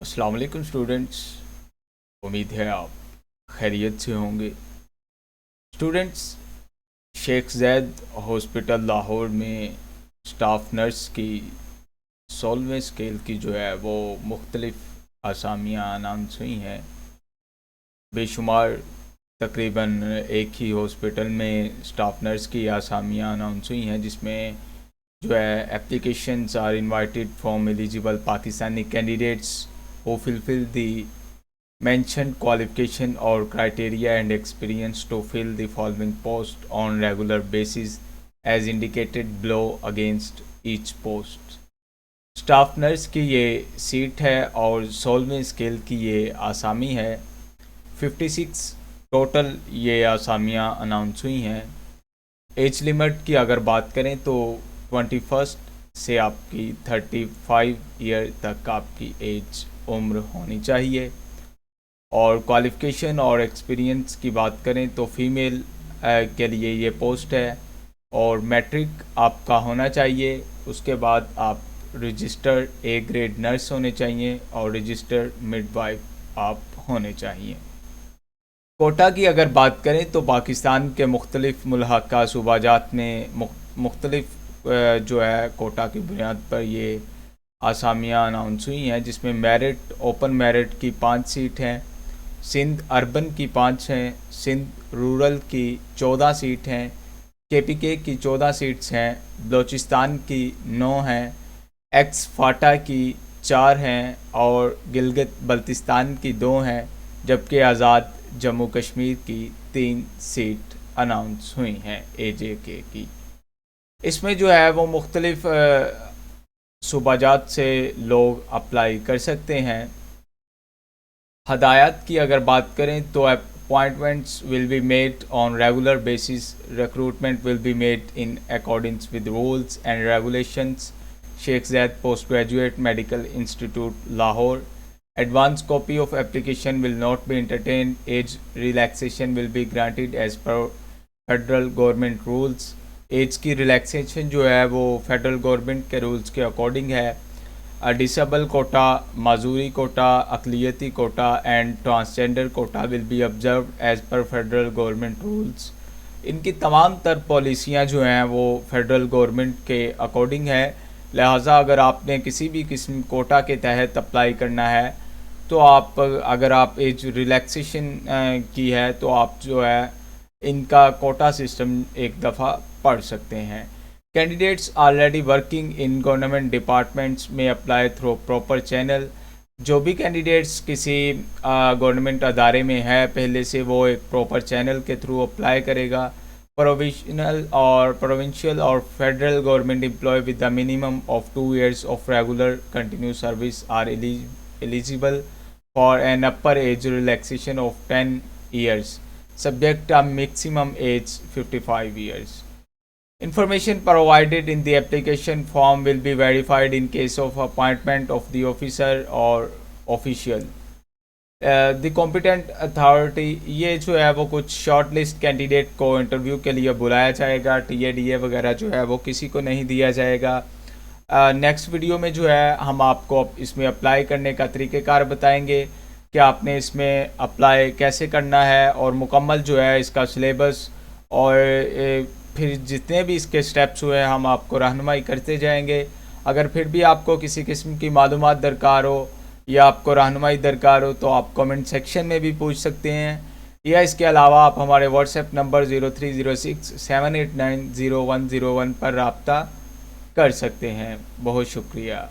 अस्सलाम वालेकुम स्टूडेंट्स। उम्मीद है आप खैरियत से होंगे। स्टूडेंट्स, शेख ज़ैद हॉस्पिटल लाहौर में स्टाफ नर्स की 16वें स्केल की जो है वो मुख्तलिफ़ असामियाँ अनाउंस हुई हैं। बेशुमार तकरीबन एक ही हॉस्पिटल में स्टाफ नर्स की असामियाँ अनाउंस हुई हैं, जिसमें जो है applications are invited from eligible Pakistani candidates who fulfill the mentioned qualification or criteria and experience to fill the following post on regular basis as indicated below against each post। Staff nurse की ये seat है और 16वें scale की ये आसामी है। 56 total ये आसामियाँ announce हुई हैं। एज लिमिट की अगर बात करें तो 21 से आपकी 35 ईयर तक आपकी एज उम्र होनी चाहिए। और क्वालिफ़िकेशन और एक्सपीरियंस की बात करें तो फ़ीमेल के लिए ये पोस्ट है और मैट्रिक आपका होना चाहिए। उसके बाद आप रजिस्टर्ड ए ग्रेड नर्स होने चाहिए और रजिस्टर्ड मिडवाइफ आप होने चाहिए। कोटा की अगर बात करें तो पाकिस्तान के मुख्तलिफ़ मुल्हक़ा सूबाजात में मुख्तलिफ़ जो है कोटा की बुनियाद पर ये आसामियाँ अनाउंस हुई हैं, जिसमें मेरिट ओपन मेरिट की 5 सीट हैं, सिंध अर्बन की 5 हैं, सिंध रूरल की 14 सीट हैं, KPK की 14 सीट्स हैं, बलोचिस्तान की 9 हैं, एक्स फाटा की 4 हैं और गिलगित बल्तिस्तान की 2 हैं, जबकि आज़ाद जम्मू कश्मीर की 3 सीट अनाउंस हुई हैं AJK की। इसमें जो है वो मुख्तलिफ़ सूबाजात से लोग अप्लाई कर सकते हैं। हदायत की अगर बात करें तो appointments will be made on regular basis, recruitment will be made in accordings with rules and regulations. Sheikh Zayed post graduate medical institute Lahore. Advance copy of application will not be entertained। Age relaxation will be granted as per federal government rules. Age की relaxation जो है वो federal government के rules के according है। Disable quota, माजूरी quota, अकलियती quota and transgender quota will B observe as per federal government rules. इनकी तमाम तर पॉलिसियाँ जो हैं वो फेडरल गवर्नमेंट के अकॉर्डिंग है। लिहाजा अगर आपने किसी भी किस्म कोटा के तहत अप्लाई करना है तो आप अगर आप एज रिलैक्सेशन की है तो आप जो है इनका कोटा सिस्टम एक दफ़ा पढ़ सकते हैं। Candidates already working in government departments में अप्लाई थ्रू प्रॉपर चैनल। जो भी कैंडिडेट्स किसी गवर्नमेंट अदारे में है पहले से, वो एक प्रॉपर चैनल के थ्रू अप्लाई करेगा। प्रोविंशियल और federal government employ with the minimum of 2 years of regular continue service are eligible for an upper age relaxation of 10 years, subject a maximum age 55 years. Information provided in the application form will be verified in case of appointment of the officer or official. The competent authority, ये जो है वो कुछ short list candidate को interview के लिए बुलाया जाएगा। TA वगैरह जो है वो किसी को नहीं दिया जाएगा। नेक्स्ट वीडियो में जो है हम आपको इसमें अप्लाई करने का तरीक़ेकार बताएंगे कि आपने इसमें अप्लाई कैसे करना है और मुकम्मल जो है इसका सिलेबस और फिर जितने भी इसके स्टेप्स हुए हम आपको रहनुमाई करते जाएंगे। अगर फिर भी आपको किसी किस्म की मालूमात दरकार हो या आपको रहनुमाई दरकार हो तो आप कमेंट सेक्शन में भी पूछ सकते हैं, या इसके अलावा आप हमारे व्हाट्सएप नंबर 030678900101 पर रब्ता कर सकते हैं। बहुत शुक्रिया।